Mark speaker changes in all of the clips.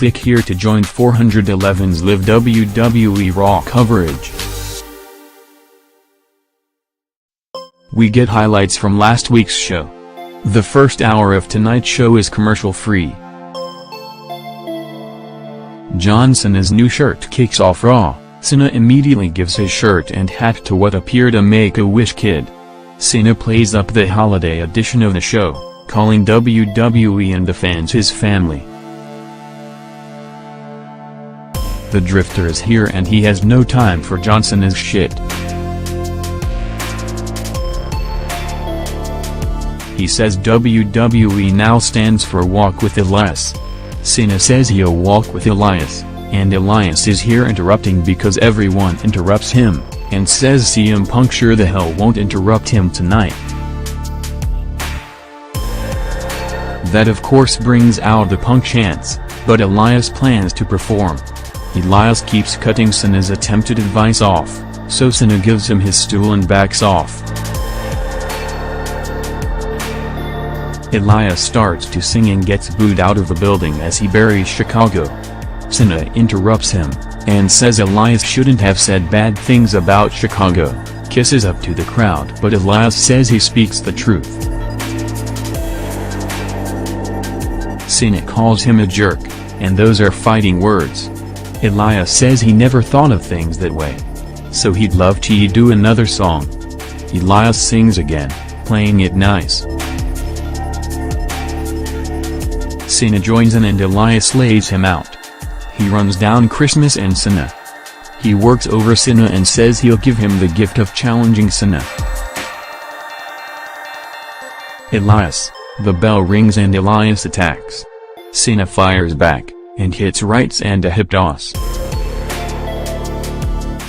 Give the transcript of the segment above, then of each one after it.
Speaker 1: click here to join 411's live WWE Raw coverage. We get highlights from last week's show. The first hour of tonight's show is commercial-free. John Cena's new shirt kicks off Raw. Cena immediately gives his shirt and hat to what appear to Make-A-Wish kid. Cena plays up the holiday edition of the show, calling WWE and the fans his family. The Drifter is here and he has no time for John Cena's shit. He says WWE now stands for Walk with Elias. Cena says he'll walk with Elias, and Elias is here interrupting because everyone interrupts him, and says CM Punk sure the hell won't interrupt him tonight. That of course brings out the Punk chants, but Elias plans to perform. Elias keeps cutting Cena's attempted advice off, so Cena gives him his stool and backs off. Elias starts to sing and gets booed out of the building as he buries Chicago. Cena interrupts him, and says Elias shouldn't have said bad things about Chicago, kisses up to the crowd but Elias says he speaks the truth. Cena calls him a jerk, and those are fighting words. Elias says he never thought of things that way. So he'd love to do another song. Elias sings again, playing it nice. Cena joins in and Elias lays him out. He runs down Christmas and Cena. He works over Cena and says he'll give him the gift of challenging Cena. Elias, the bell rings and Elias attacks. Cena fires back, and hits rights and a hip toss.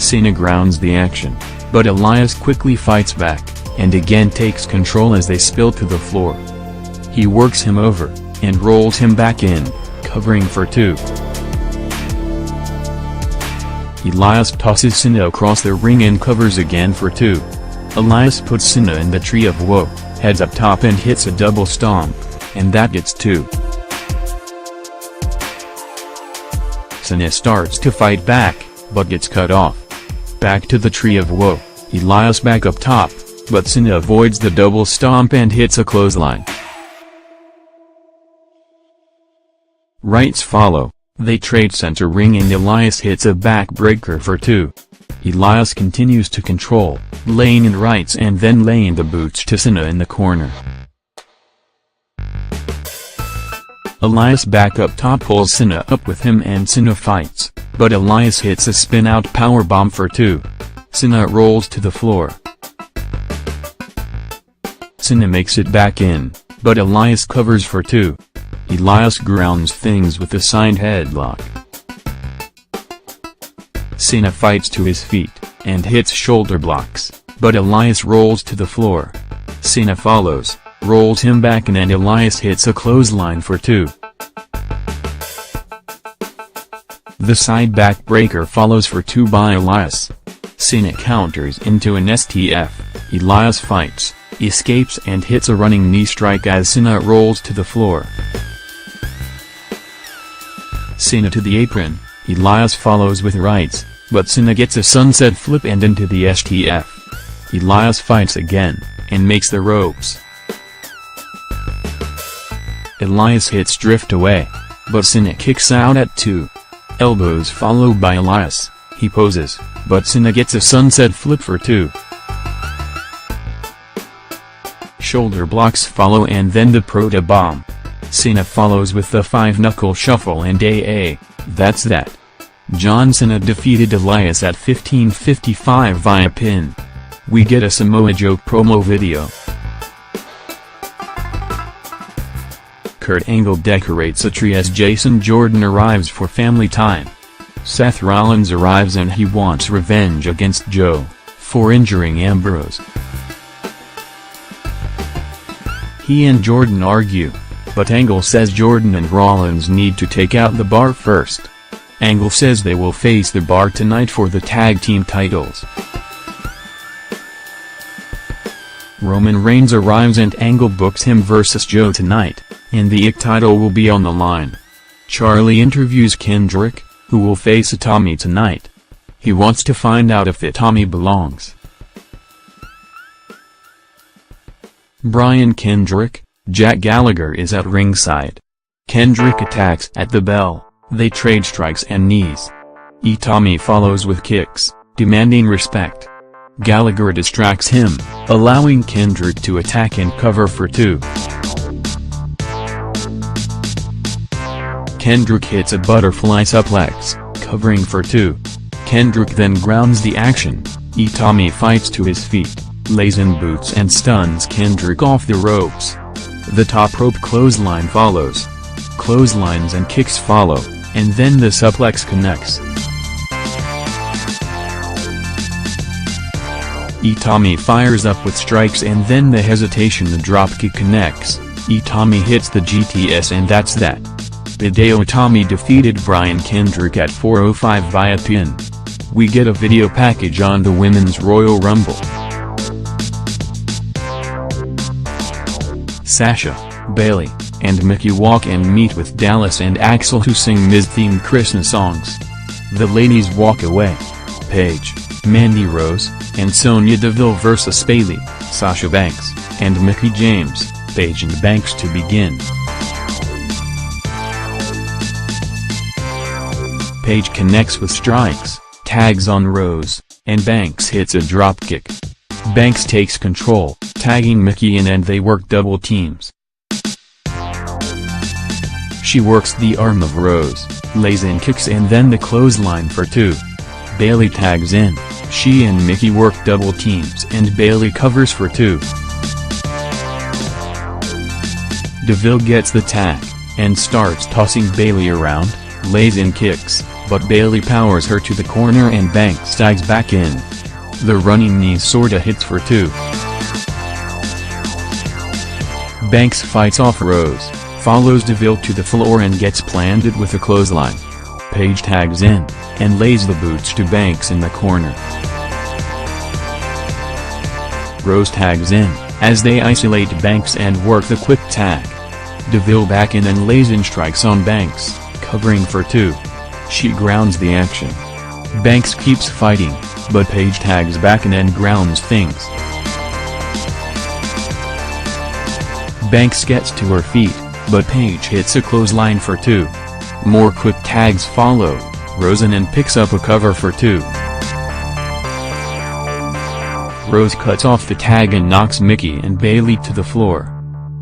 Speaker 1: Cena grounds the action, but Elias quickly fights back, and again takes control as they spill to the floor. He works him over, and rolls him back in, covering for 2. Elias tosses Cena across the ring and covers again for 2. Elias puts Cena in the Tree of Woe, heads up top and hits a double stomp, and that gets 2. Cena starts to fight back, but gets cut off. Back to the Tree of Woe, Elias back up top, but Cena avoids the double stomp and hits a clothesline. Rights follow, they trade center ring and Elias hits a backbreaker for 2. Elias continues to control, laying in rights and then laying the boots to Cena in the corner. Elias back up top pulls Cena up with him and Cena fights, but Elias hits a spin-out powerbomb for 2. Cena rolls to the floor. Cena makes it back in, but Elias covers for 2. Elias grounds things with a signed headlock. Cena fights to his feet, and hits shoulder blocks, but Elias rolls to the floor. Cena follows, rolls him back in and Elias hits a clothesline for 2. The side backbreaker follows for 2 by Elias. Cena counters into an STF, Elias fights, escapes and hits a running knee strike as Cena rolls to the floor. Cena to the apron, Elias follows with rights, but Cena gets a sunset flip and into the STF. Elias fights again, and makes the ropes. Elias hits drift away, but Cena kicks out at 2. Elbows followed by Elias, he poses, but Cena gets a sunset flip for 2. Shoulder blocks follow and then the Proto Bomb. Cena follows with the 5-knuckle shuffle and that's that. John Cena defeated Elias at 15:55 via pin. We get a Samoa Joe promo video. Kurt Angle decorates a tree as Jason Jordan arrives for family time. Seth Rollins arrives and he wants revenge against Joe for injuring Ambrose. He and Jordan argue, but Angle says Jordan and Rollins need to take out the Bar first. Angle says they will face the Bar tonight for the tag team titles. Roman Reigns arrives and Angle books him versus Joe tonight, and the IC title will be on the line. Charlie interviews Kendrick, who will face Itami tonight. He wants to find out if Itami belongs. Brian Kendrick, Jack Gallagher is at ringside. Kendrick attacks at the bell, they trade strikes and knees. Itami follows with kicks, demanding respect. Gallagher distracts him, allowing Kendrick to attack and cover for 2. Kendrick hits a butterfly suplex, covering for 2. Kendrick then grounds the action. Itami fights to his feet, lays in boots and stuns Kendrick off the ropes. The top rope clothesline follows. Clotheslines and kicks follow, and then the suplex connects. Itami fires up with strikes and then the hesitation, the dropkick connects. Itami hits the GTS and that's that. Hideo Itami defeated Brian Kendrick at 405 via pin. We get a video package on the Women's Royal Rumble. Sasha, Bayley, and Mickie walk and meet with Dallas and Axel, who sing Miz-themed Christmas songs. The ladies walk away. Paige, Mandy Rose, and Sonya Deville vs. Bayley, Sasha Banks, and Mickie James, Paige and Banks to begin. Paige connects with strikes, tags on Rose, and Banks hits a dropkick. Banks takes control, tagging Mickie in, and they work double teams. She works the arm of Rose, lays in kicks and then the clothesline for 2. Bayley tags in, she and Mickie work double teams and Bayley covers for 2. Deville gets the tag, and starts tossing Bayley around, lays in kicks, but Bayley powers her to the corner and Banks tags back in. The running knee sorta hits for 2. Banks fights off Rose, follows Deville to the floor and gets planted with a clothesline. Paige tags in, and lays the boots to Banks in the corner. Rose tags in, as they isolate Banks and work the quick tag. Deville back in and lays in strikes on Banks, covering for 2. She grounds the action. Banks keeps fighting, but Paige tags back in and grounds things. Banks gets to her feet, but Paige hits a clothesline for 2. More quick tags follow. Rosen picks up a cover for 2. Rose cuts off the tag and knocks Mickie and Bayley to the floor.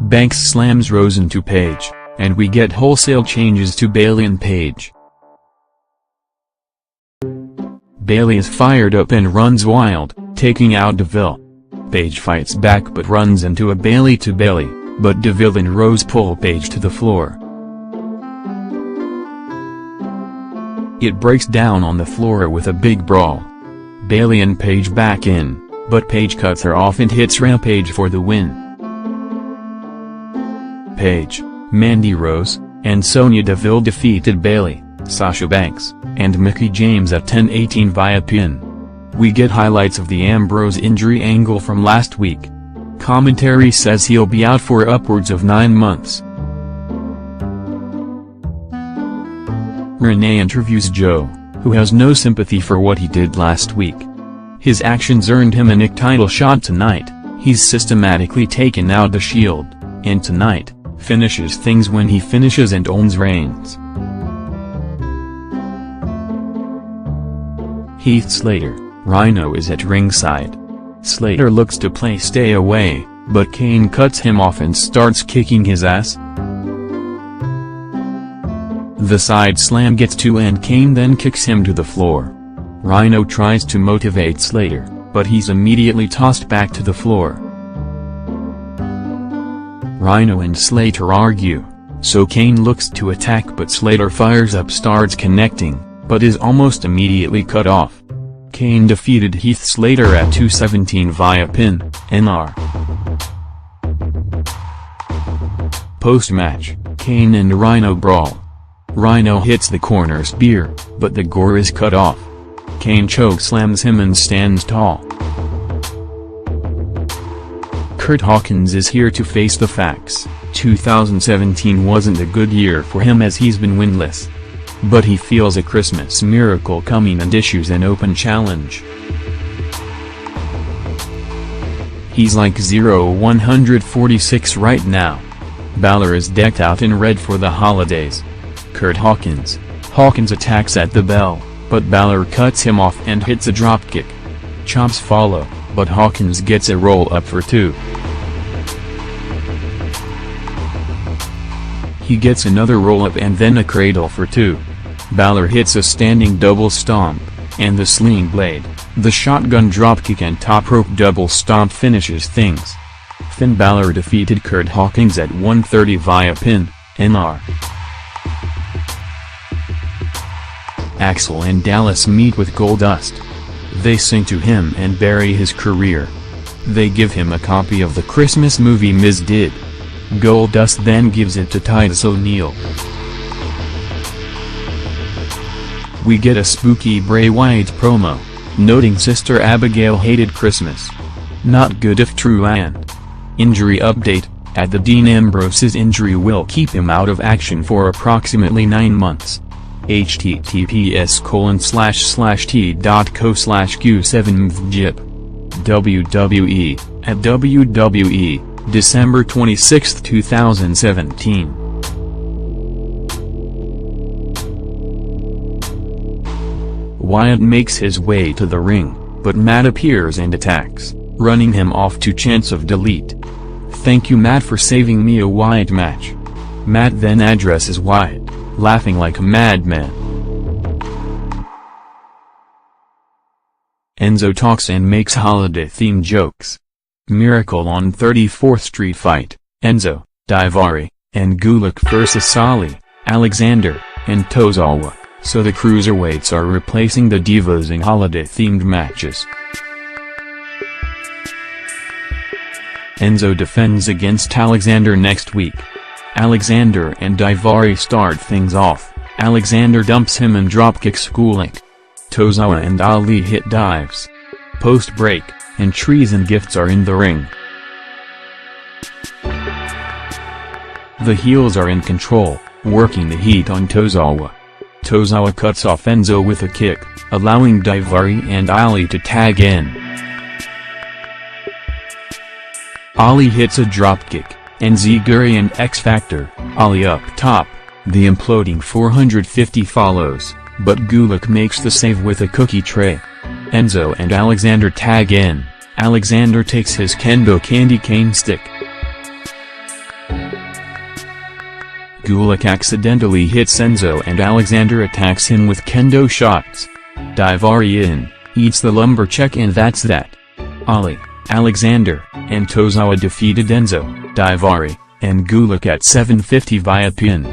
Speaker 1: Banks slams Rosen to Paige, and we get wholesale changes to Bayley and Paige. Bayley is fired up and runs wild, taking out Deville. Paige fights back but runs into a Bayley to Bayley, but Deville and Rose pull Paige to the floor. It breaks down on the floor with a big brawl. Bayley and Paige back in, but Paige cuts her off and hits Rampage for the win. Paige, Mandy Rose, and Sonya Deville defeated Bayley, Sasha Banks, and Mickie James at 10:18 via pin. We get highlights of the Ambrose injury angle from last week. Commentary says he'll be out for upwards of 9 months. Renee interviews Joe, who has no sympathy for what he did last week. His actions earned him a Nick title shot tonight. He's systematically taken out the Shield, and tonight, finishes things when he finishes and owns Reigns. Heath Slater, Rhino is at ringside. Slater looks to play stay away, but Kane cuts him off and starts kicking his ass. The side slam gets to and Kane then kicks him to the floor. Rhino tries to motivate Slater, but he's immediately tossed back to the floor. Rhino and Slater argue, so Kane looks to attack but Slater fires up, starts connecting, but is almost immediately cut off. Kane defeated Heath Slater at 2:17 via pin, NR. Post-match, Kane and Rhino brawl. Rhino hits the corner spear, but the gore is cut off. Kane chokeslams him and stands tall. Kurt Hawkins is here to face the facts. 2017 wasn't a good year for him as he's been winless. But he feels a Christmas miracle coming and issues an open challenge. He's like 0-146 right now. Balor is decked out in red for the holidays. Kurt Hawkins attacks at the bell, but Balor cuts him off and hits a dropkick. Chops follow, but Hawkins gets a roll-up for 2. He gets another roll-up and then a cradle for 2. Balor hits a standing double stomp, and the sling blade, the shotgun dropkick and top rope double stomp finishes things. Finn Balor defeated Kurt Hawkins at 1:30 via pin, NR. Axel and Dallas meet with Goldust. They sing to him and bury his career. They give him a copy of the Christmas movie Miz did. Goldust then gives it to Titus O'Neil. We get a spooky Bray Wyatt promo, noting Sister Abigail hated Christmas. Not good if true. And injury update, at the Dean Ambrose's injury will keep him out of action for approximately 9 months. https://t.co/q7mvgip. WWE, at WWE, December 26, 2017. Wyatt makes his way to the ring, but Matt appears and attacks, running him off to chants of delete. "Thank you Matt for saving me a Wyatt match." Matt then addresses Wyatt, laughing like a madman. Enzo talks and makes holiday-themed jokes. Miracle on 34th Street fight, Enzo, Daivari, and Gulak vs Sali, Alexander, and Tozawa, so the cruiserweights are replacing the Divas in holiday-themed matches. Enzo defends against Alexander next week. Alexander and Daivari start things off. Alexander dumps him and dropkicks Gulak. Tozawa and Ali hit dives. Post-break, and trees and gifts are in the ring. The heels are in control, working the heat on Tozawa. Tozawa cuts off Enzo with a kick, allowing Daivari and Ali to tag in. Ali hits a dropkick, and Ziguri and X-Factor, Ali up top, the imploding 450 follows, but Gulak makes the save with a cookie tray. Enzo and Alexander tag in. Alexander takes his kendo candy cane stick. Gulak accidentally hits Enzo and Alexander attacks him with kendo shots. Daivari in, eats the lumber check and that's that. Ali, Alexander, and Tozawa defeated Enzo, Daivari, and Gulak at 7:50 via pin.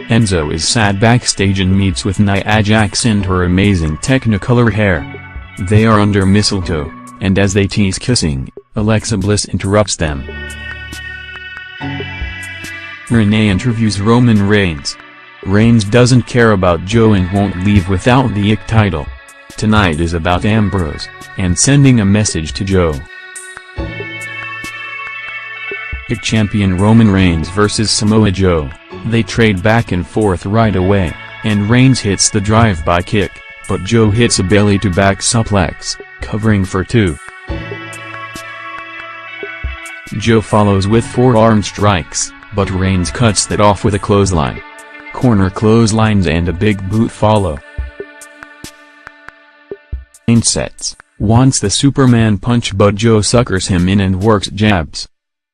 Speaker 1: Enzo is sad backstage and meets with Nia Jax and her amazing Technicolor hair. They are under mistletoe, and as they tease kissing, Alexa Bliss interrupts them. Renee interviews Roman Reigns. Reigns doesn't care about Joe and won't leave without the IC title. Tonight is about Ambrose, and sending a message to Joe. IC champion Roman Reigns vs Samoa Joe. They trade back and forth right away, and Reigns hits the drive-by kick, but Joe hits a belly-to-back suplex, covering for 2. Joe follows with forearm strikes, but Reigns cuts that off with a clothesline. Corner clotheslines and a big boot follow. Reigns wants the Superman punch but Joe suckers him in and works jabs.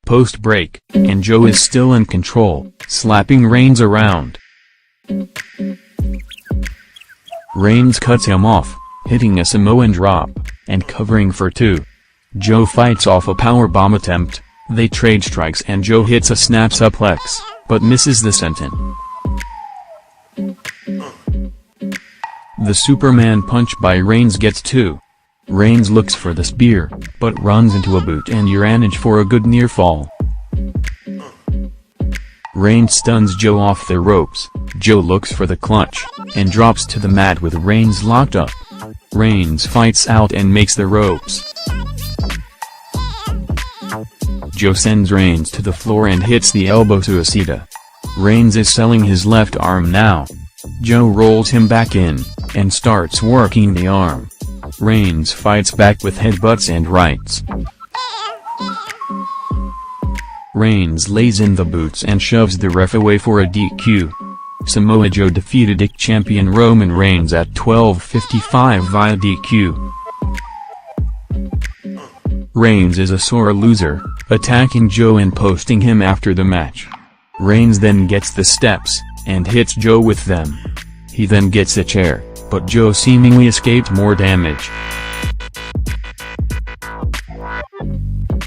Speaker 1: Post-break, and Joe is still in control, slapping Reigns around. Reigns cuts him off, hitting a Samoan drop, and covering for 2. Joe fights off a powerbomb attempt, they trade strikes and Joe hits a snap suplex, but misses the senton. The Superman punch by Reigns gets 2. Reigns looks for the spear, but runs into a boot and Uranage for a good near fall. Reigns stuns Joe off the ropes, Joe looks for the clutch, and drops to the mat with Reigns locked up. Reigns fights out and makes the ropes. Joe sends Reigns to the floor and hits the elbow to Asita. Reigns is selling his left arm now. Joe rolls him back in, and starts working the arm. Reigns fights back with headbutts and rights. Reigns lays in the boots and shoves the ref away for a DQ. Samoa Joe defeated IC champion Roman Reigns at 12:55 via DQ. Reigns is a sore loser, attacking Joe and posting him after the match. Reigns then gets the steps, and hits Joe with them. He then gets a chair, but Joe seemingly escaped more damage.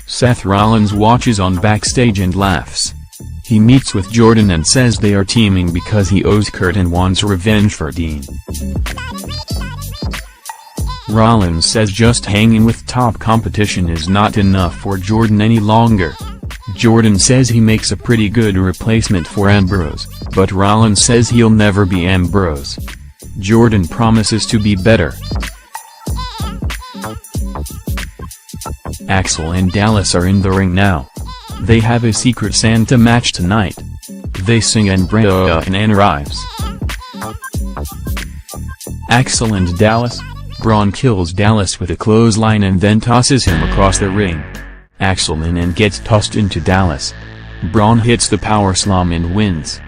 Speaker 1: Seth Rollins watches on backstage and laughs. He meets with Jordan and says they are teaming because he owes Kurt and wants revenge for Dean. Rollins says just hanging with top competition is not enough for Jordan any longer. Jordan says he makes a pretty good replacement for Ambrose, but Rollins says he'll never be Ambrose. Jordan promises to be better. Axel and Dallas are in the ring now. They have a Secret Santa match tonight. They sing and Braun arrives. Axel and Dallas. Braun kills Dallas with a clothesline and then tosses him across the ring. Axel and gets tossed into Dallas. Braun hits the power slam and wins.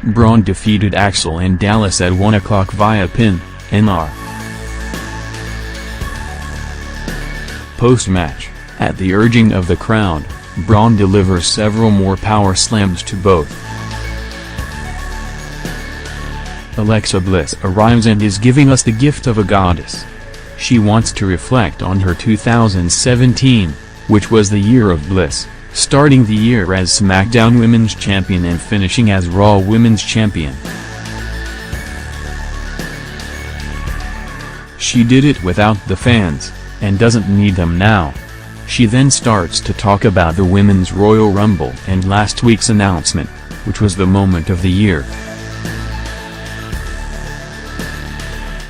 Speaker 1: Braun defeated Axel and Dallas at 1 o'clock via pin, NR. Post-match, at the urging of the crowd, Braun delivers several more power slams to both. Alexa Bliss arrives and is giving us the gift of a goddess. She wants to reflect on her 2017, which was the year of Bliss, starting the year as SmackDown Women's Champion and finishing as Raw Women's Champion. She did it without the fans, and doesn't need them now. She then starts to talk about the Women's Royal Rumble and last week's announcement, which was the moment of the year.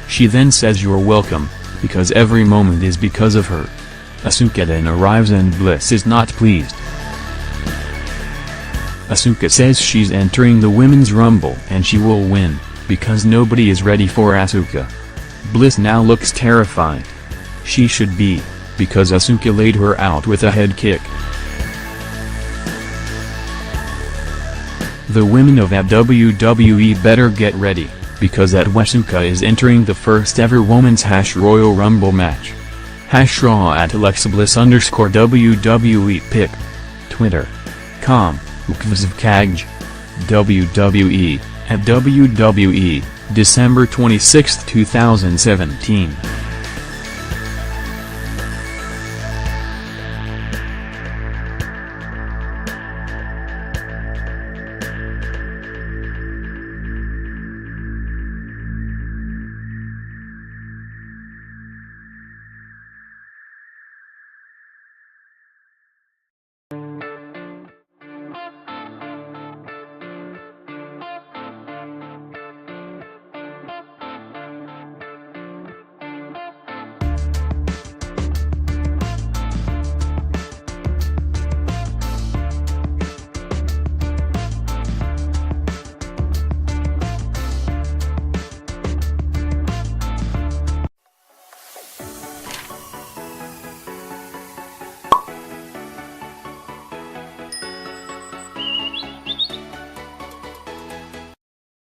Speaker 1: She then says you're welcome, because every moment is because of her. Asuka then arrives and Bliss is not pleased. Asuka says she's entering the Women's Rumble and she will win, because nobody is ready for Asuka. Bliss now looks terrified. She should be, because Asuka laid her out with a head kick. The women of WWE better get ready, because Asuka is entering the first ever Women's Royal Rumble match. #Raw at Alexa Bliss _WWE pic. Twitter.com, /ukvzvkaj. WWE, at WWE, December 26, 2017.